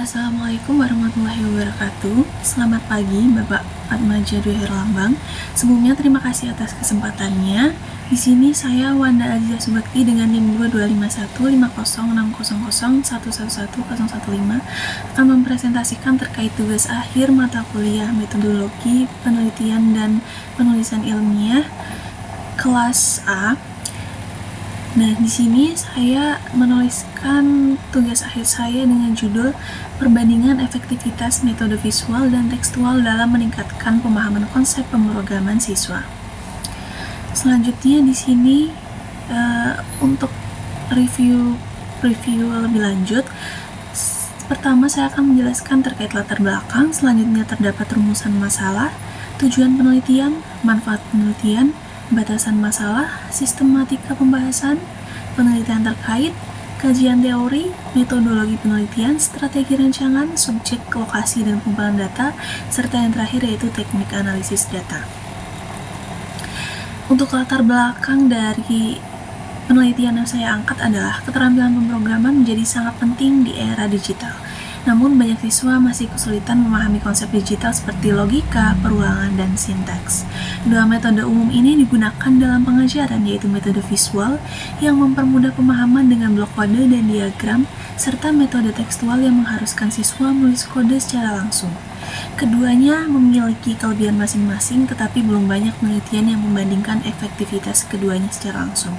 Assalamualaikum warahmatullahi wabarakatuh. Selamat pagi Bapak Atmaja Dwi Herlambang. Sebelumnya terima kasih atas kesempatannya. Di sini saya Wanda Aziza Subakti dengan NIM 225150500111015 akan mempresentasikan terkait tugas akhir mata kuliah metodologi penelitian dan penulisan ilmiah kelas A. Nah, di sini saya menuliskan tugas akhir saya dengan judul Perbandingan Efektivitas Metode Visual dan Tekstual dalam Meningkatkan Pemahaman Konsep Pemrograman Siswa. Selanjutnya di sini untuk review lebih lanjut. Pertama saya akan menjelaskan terkait latar belakang, selanjutnya terdapat rumusan masalah, tujuan penelitian, manfaat penelitian, batasan masalah, sistematika pembahasan, penelitian terkait, kajian teori, metodologi penelitian, strategi rancangan, subjek, lokasi, dan kumpulan data, serta yang terakhir yaitu teknik analisis data. Untuk latar belakang dari penelitian yang saya angkat adalah keterampilan pemrograman menjadi sangat penting di era digital. Namun, banyak siswa masih kesulitan memahami konsep digital seperti logika, perulangan, dan sintaks. Dua metode umum ini digunakan dalam pengajaran, yaitu metode visual yang mempermudah pemahaman dengan blok kode dan diagram, serta metode tekstual yang mengharuskan siswa menulis kode secara langsung. Keduanya memiliki kelebihan masing-masing, tetapi belum banyak penelitian yang membandingkan efektivitas keduanya secara langsung.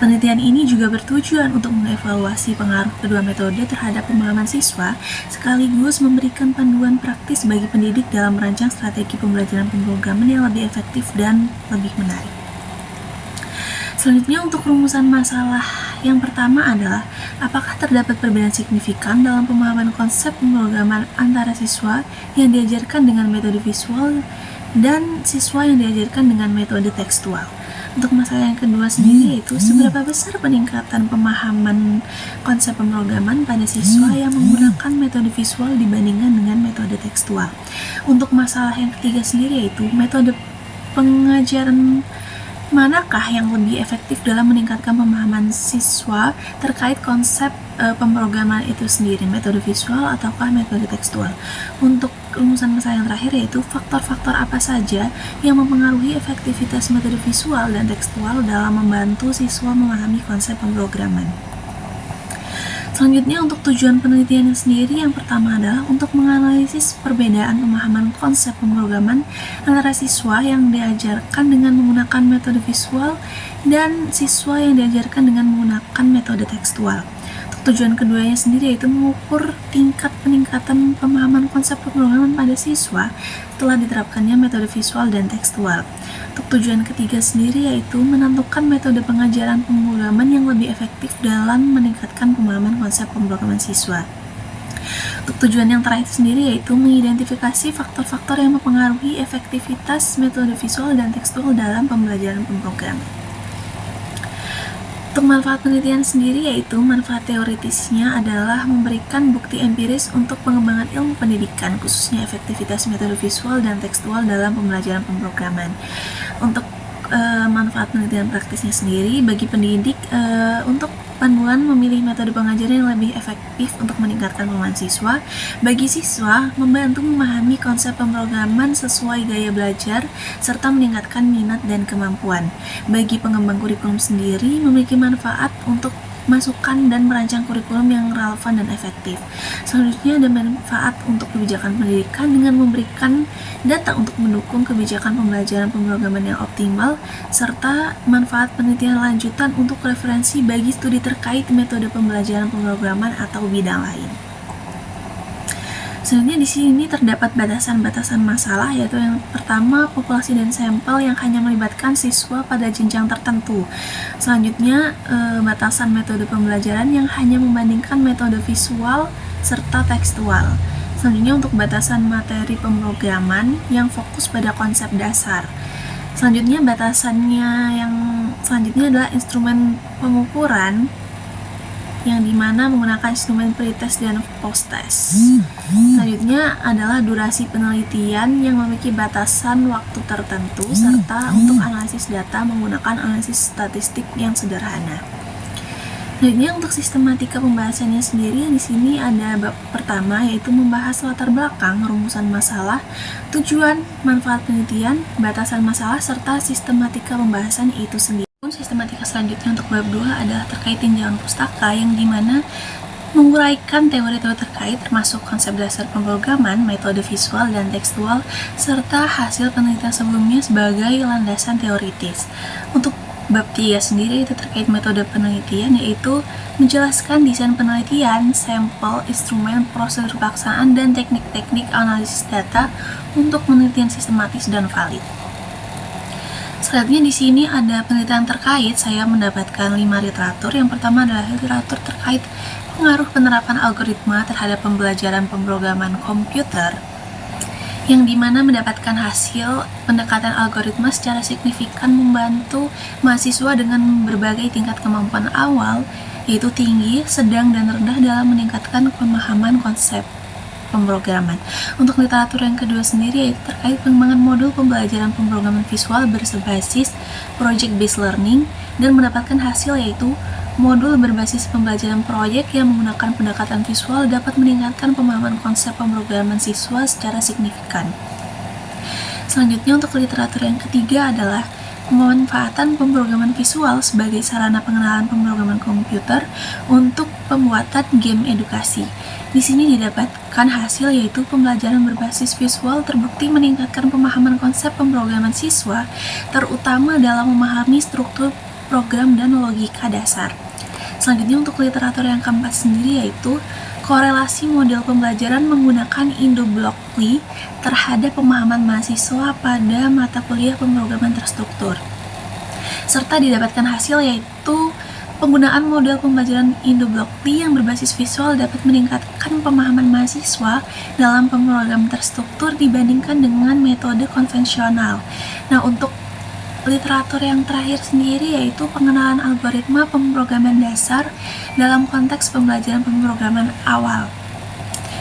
Penelitian ini juga bertujuan untuk mengevaluasi pengaruh kedua metode terhadap pemahaman siswa, sekaligus memberikan panduan praktis bagi pendidik dalam merancang strategi pembelajaran pemrograman yang lebih efektif dan lebih menarik. Selanjutnya untuk rumusan masalah yang pertama adalah apakah terdapat perbedaan signifikan dalam pemahaman konsep pemrograman antara siswa yang diajarkan dengan metode visual dan siswa yang diajarkan dengan metode tekstual. Untuk masalah yang kedua sendiri yaitu seberapa besar peningkatan pemahaman konsep pemrograman pada siswa yang menggunakan metode visual dibandingkan dengan metode tekstual. Untuk masalah yang ketiga sendiri yaitu metode pengajaran manakah yang lebih efektif dalam meningkatkan pemahaman siswa terkait konsep pemrograman itu sendiri, metode visual ataukah metode tekstual. Untuk rumusan masalah yang terakhir yaitu faktor-faktor apa saja yang mempengaruhi efektivitas metode visual dan tekstual dalam membantu siswa memahami konsep pemrograman. Selanjutnya untuk tujuan penelitian sendiri, yang pertama adalah untuk menganalisis perbedaan pemahaman konsep pemrograman antara siswa yang diajarkan dengan menggunakan metode visual dan siswa yang diajarkan dengan menggunakan metode tekstual. Untuk tujuan keduanya sendiri yaitu mengukur tingkat peningkatan pemahaman konsep pemrograman pada siswa setelah diterapkannya metode visual dan tekstual. Untuk tujuan ketiga sendiri yaitu menentukan metode pengajaran pemrograman yang lebih efektif dalam meningkatkan pemahaman konsep pemrograman siswa. Untuk tujuan yang terakhir sendiri yaitu mengidentifikasi faktor-faktor yang mempengaruhi efektivitas metode visual dan tekstual dalam pembelajaran pemrograman. Untuk manfaat penelitian sendiri yaitu manfaat teoritisnya adalah memberikan bukti empiris untuk pengembangan ilmu pendidikan, khususnya efektivitas metode visual dan tekstual dalam pembelajaran pemrograman. Untuk manfaat penelitian praktisnya sendiri bagi pendidik untuk panduan memilih metode pengajaran yang lebih efektif untuk meningkatkan pemahaman siswa. Bagi siswa, membantu memahami konsep pemrograman sesuai gaya belajar serta meningkatkan minat dan kemampuan. Bagi pengembang kurikulum sendiri, memiliki manfaat untuk masukan dan merancang kurikulum yang relevan dan efektif. Selanjutnya ada manfaat untuk kebijakan pendidikan dengan memberikan data untuk mendukung kebijakan pembelajaran pemrograman yang optimal, serta manfaat penelitian lanjutan untuk referensi bagi studi terkait metode pembelajaran pemrograman atau bidang lain. Selanjutnya di sini terdapat batasan-batasan masalah, yaitu yang pertama populasi dan sampel yang hanya melibatkan siswa pada jenjang tertentu. Selanjutnya batasan metode pembelajaran yang hanya membandingkan metode visual serta tekstual. Selanjutnya untuk batasan materi pemrograman yang fokus pada konsep dasar. Selanjutnya batasannya yang selanjutnya adalah instrumen pengukuran yang dimana menggunakan instrumen pretest dan post-test. Selanjutnya adalah durasi penelitian yang memiliki batasan waktu tertentu, serta untuk analisis data menggunakan analisis statistik yang sederhana. Selanjutnya untuk sistematika pembahasannya sendiri, di sini ada bab pertama yaitu membahas latar belakang, rumusan masalah, tujuan, manfaat penelitian, batasan masalah, serta sistematika pembahasan itu sendiri. Sistematika selanjutnya untuk bab 2 adalah terkait tinjauan pustaka, yang dimana menguraikan teori-teori terkait termasuk konsep dasar pemrograman, metode visual dan tekstual, serta hasil penelitian sebelumnya sebagai landasan teoritis. Untuk bab 3 sendiri itu terkait metode penelitian, yaitu menjelaskan desain penelitian, sampel, instrumen, prosedur pelaksanaan, dan teknik-teknik analisis data untuk penelitian sistematis dan valid. Selanjutnya di sini ada penelitian terkait. Saya mendapatkan 5 literatur. Yang pertama adalah literatur terkait pengaruh penerapan algoritma terhadap pembelajaran pemrograman komputer, yang dimana mendapatkan hasil pendekatan algoritma secara signifikan membantu mahasiswa dengan berbagai tingkat kemampuan awal, yaitu tinggi, sedang, dan rendah dalam meningkatkan pemahaman konsep pemrograman. Untuk literatur yang kedua sendiri yaitu terkait pengembangan modul pembelajaran pemrograman visual berbasis project-based learning, dan mendapatkan hasil yaitu modul berbasis pembelajaran proyek yang menggunakan pendekatan visual dapat meningkatkan pemahaman konsep pemrograman siswa secara signifikan. Selanjutnya untuk literatur yang ketiga adalah pemanfaatan pemrograman visual sebagai sarana pengenalan pemrograman komputer untuk pembuatan game edukasi. Di sini didapatkan hasil yaitu pembelajaran berbasis visual terbukti meningkatkan pemahaman konsep pemrograman siswa, terutama dalam memahami struktur program dan logika dasar. Selanjutnya untuk literatur yang keempat sendiri yaitu korelasi model pembelajaran menggunakan Indo-Blockly terhadap pemahaman mahasiswa pada mata kuliah pemrograman terstruktur. Serta didapatkan hasil yaitu penggunaan model pembelajaran Indo-Blockly yang berbasis visual dapat meningkatkan pemahaman mahasiswa dalam pemrograman terstruktur dibandingkan dengan metode konvensional. Nah, untuk literatur yang terakhir sendiri yaitu pengenalan algoritma pemrograman dasar dalam konteks pembelajaran pemrograman awal.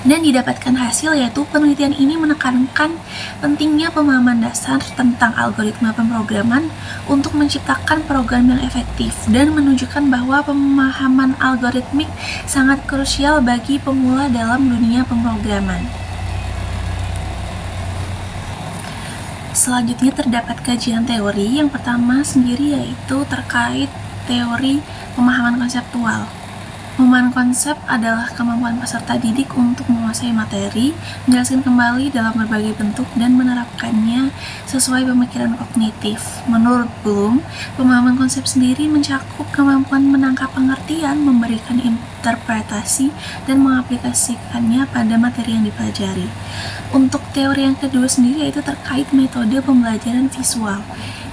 Dan didapatkan hasil yaitu penelitian ini menekankan pentingnya pemahaman dasar tentang algoritma pemrograman untuk menciptakan program yang efektif dan menunjukkan bahwa pemahaman algoritmik sangat krusial bagi pemula dalam dunia pemrograman. Selanjutnya terdapat kajian teori. Yang pertama sendiri yaitu terkait teori pemahaman konseptual. Pemahaman konsep adalah kemampuan peserta didik untuk menguasai materi, menjelaskan kembali dalam berbagai bentuk, dan menerapkannya sesuai pemikiran kognitif. Menurut Bloom, pemahaman konsep sendiri mencakup kemampuan menangkap pengertian, memberikan interpretasi, dan mengaplikasikannya pada materi yang dipelajari. Untuk teori yang kedua sendiri yaitu terkait metode pembelajaran visual.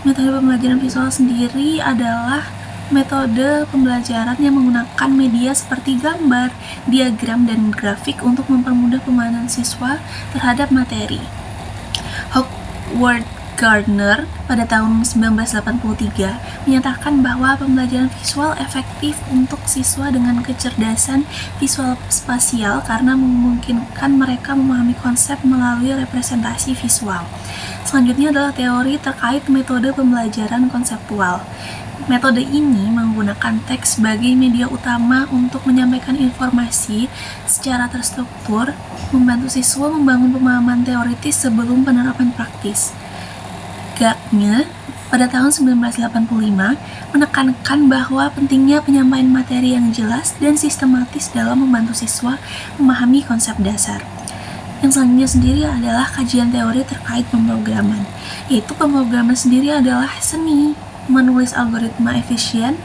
Metode pembelajaran visual sendiri adalah metode pembelajaran yang menggunakan media seperti gambar, diagram, dan grafik untuk mempermudah pemahaman siswa terhadap materi. Howard Gardner pada tahun 1983 menyatakan bahwa pembelajaran visual efektif untuk siswa dengan kecerdasan visual spasial karena memungkinkan mereka memahami konsep melalui representasi visual. Selanjutnya adalah teori terkait metode pembelajaran konseptual. Metode ini menggunakan teks sebagai media utama untuk menyampaikan informasi secara terstruktur, membantu siswa membangun pemahaman teoritis sebelum penerapan praktis. Gardner pada tahun 1985 menekankan bahwa pentingnya penyampaian materi yang jelas dan sistematis dalam membantu siswa memahami konsep dasar. Yang selanjutnya sendiri adalah kajian teori terkait pemrograman, yaitu pemrograman sendiri adalah seni menulis algoritma efisien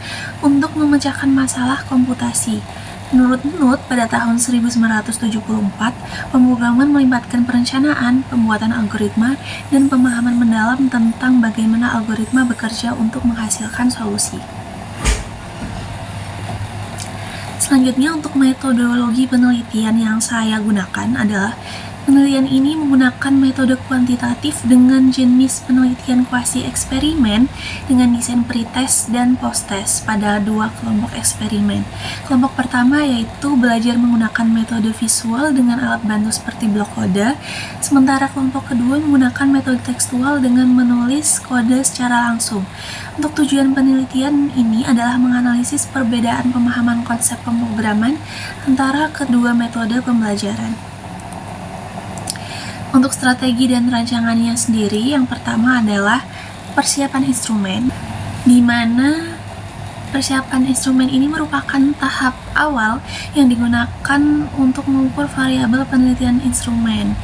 untuk memecahkan masalah komputasi. Menurut Knuth, pada tahun 1974, pemrograman melibatkan perencanaan, pembuatan algoritma, dan pemahaman mendalam tentang bagaimana algoritma bekerja untuk menghasilkan solusi. Selanjutnya untuk metodologi penelitian yang saya gunakan adalah Penelitian ini menggunakan metode kuantitatif dengan jenis penelitian kuasi eksperimen dengan desain pretest dan posttest pada dua kelompok eksperimen. Kelompok pertama yaitu belajar menggunakan metode visual dengan alat bantu seperti blok kode, sementara kelompok kedua menggunakan metode tekstual dengan menulis kode secara langsung. Untuk tujuan penelitian ini adalah menganalisis perbedaan pemahaman konsep pemrograman antara kedua metode pembelajaran. Untuk strategi dan rancangannya sendiri, yang pertama adalah persiapan instrumen, di mana persiapan instrumen ini merupakan tahap awal yang digunakan untuk mengukur variabel penelitian instrumen.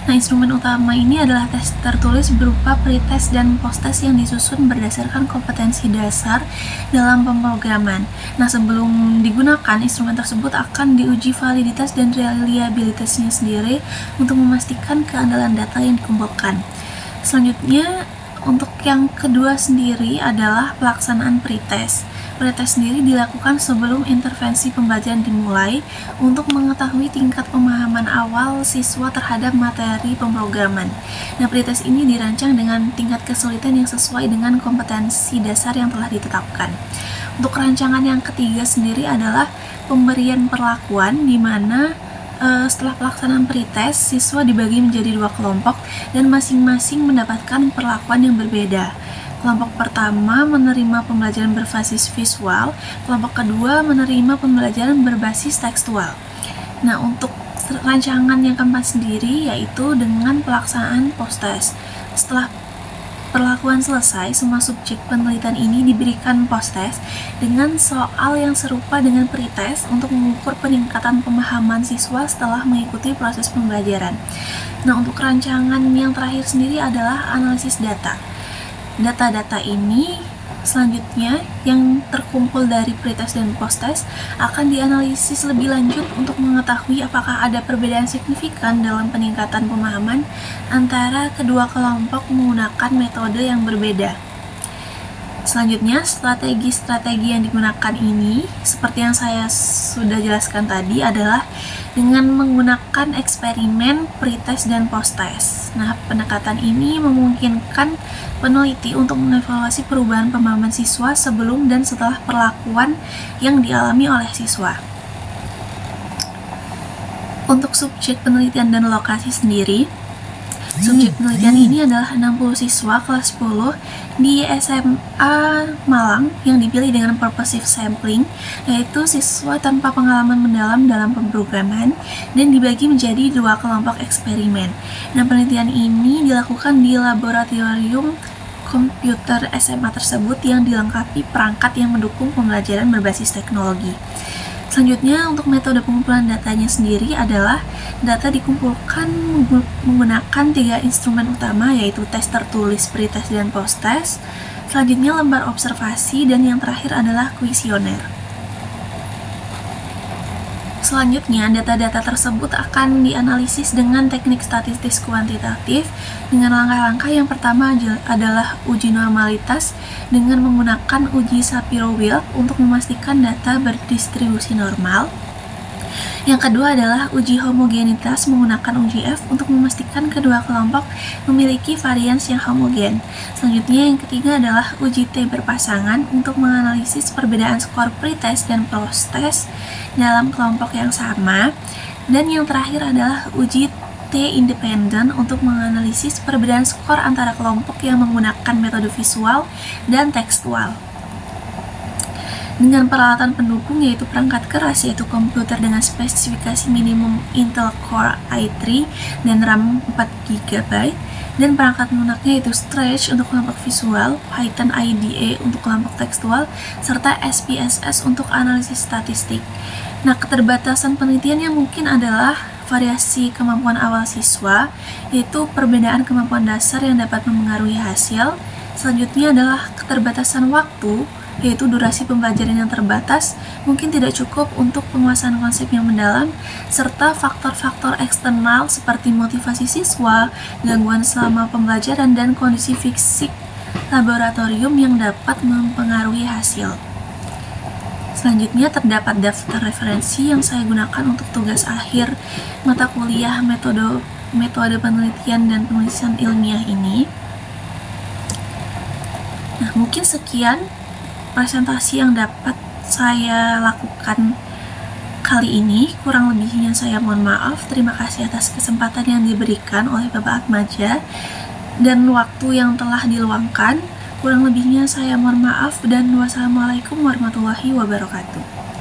Nah, instrumen utama ini adalah tes tertulis berupa pretest dan posttest yang disusun berdasarkan kompetensi dasar dalam pemrograman. Nah, sebelum digunakan, instrumen tersebut akan diuji validitas dan reliabilitasnya sendiri untuk memastikan keandalan data yang dikumpulkan. Selanjutnya, untuk yang kedua sendiri adalah pelaksanaan pretest. Pretest sendiri dilakukan sebelum intervensi pembelajaran dimulai untuk mengetahui tingkat pemahaman awal siswa terhadap materi pemrograman. Nah, pretest ini dirancang dengan tingkat kesulitan yang sesuai dengan kompetensi dasar yang telah ditetapkan. Untuk rancangan yang ketiga sendiri adalah pemberian perlakuan, di mana setelah pelaksanaan pretest, siswa dibagi menjadi dua kelompok dan masing-masing mendapatkan perlakuan yang berbeda. Kelompok pertama menerima pembelajaran berbasis visual, kelompok kedua menerima pembelajaran berbasis tekstual. Nah, untuk rancangan yang keempat sendiri yaitu dengan pelaksanaan posttest. Setelah perlakuan selesai, semua subjek penelitian ini diberikan posttest dengan soal yang serupa dengan pretest untuk mengukur peningkatan pemahaman siswa setelah mengikuti proses pembelajaran. Nah, untuk rancangan yang terakhir sendiri adalah analisis data. Data-data ini selanjutnya yang terkumpul dari pretest dan posttest akan dianalisis lebih lanjut untuk mengetahui apakah ada perbedaan signifikan dalam peningkatan pemahaman antara kedua kelompok menggunakan metode yang berbeda. Selanjutnya, strategi-strategi yang digunakan ini, seperti yang saya sudah jelaskan tadi, adalah dengan menggunakan eksperimen, pretest, dan posttest. Nah, pendekatan ini memungkinkan peneliti untuk mengevaluasi perubahan pemahaman siswa sebelum dan setelah perlakuan yang dialami oleh siswa. Untuk subjek penelitian dan lokasi sendiri, subjek penelitian ini adalah 60 siswa kelas 10 di SMA Malang yang dipilih dengan purposive sampling, yaitu siswa tanpa pengalaman mendalam dalam pemrograman, dan dibagi menjadi dua kelompok eksperimen. Nah, penelitian ini dilakukan di laboratorium komputer SMA tersebut yang dilengkapi perangkat yang mendukung pembelajaran berbasis teknologi. Selanjutnya, untuk metode pengumpulan datanya sendiri adalah data dikumpulkan menggunakan 3 instrumen utama, yaitu tes tertulis, pretest, dan posttest. Selanjutnya, lembar observasi, dan yang terakhir adalah kuesioner. Selanjutnya, data-data tersebut akan dianalisis dengan teknik statistik kuantitatif dengan langkah-langkah yang pertama adalah uji normalitas dengan menggunakan uji Shapiro-Wilk untuk memastikan data berdistribusi normal. Yang kedua adalah uji homogenitas menggunakan uji F untuk memastikan kedua kelompok memiliki varians yang homogen. Selanjutnya, yang ketiga adalah uji T berpasangan untuk menganalisis perbedaan skor pretest dan posttest dalam kelompok yang sama. Dan yang terakhir adalah uji T independen untuk menganalisis perbedaan skor antara kelompok yang menggunakan metode visual dan tekstual. Dengan peralatan pendukung yaitu perangkat keras yaitu komputer dengan spesifikasi minimum Intel Core i3 dan RAM 4GB, dan perangkat lunaknya yaitu Stretch untuk kelompok visual, Python IDE untuk kelompok tekstual, serta SPSS untuk analisis statistik. Nah, keterbatasan penelitian yang mungkin adalah variasi kemampuan awal siswa, yaitu perbedaan kemampuan dasar yang dapat mempengaruhi hasil. Selanjutnya adalah keterbatasan waktu, yaitu durasi pembelajaran yang terbatas, mungkin tidak cukup untuk penguasaan konsep yang mendalam, serta faktor-faktor eksternal seperti motivasi siswa, gangguan selama pembelajaran, dan kondisi fisik laboratorium yang dapat mempengaruhi hasil. Selanjutnya, terdapat daftar referensi yang saya gunakan untuk tugas akhir mata kuliah metode metode penelitian dan penulisan ilmiah ini. Nah, mungkin sekian presentasi yang dapat saya lakukan kali ini. Kurang lebihnya saya mohon maaf. Terima kasih atas kesempatan yang diberikan oleh Bapak Atmaja dan waktu yang telah diluangkan. Kurang lebihnya saya mohon maaf dan wassalamualaikum warahmatullahi wabarakatuh.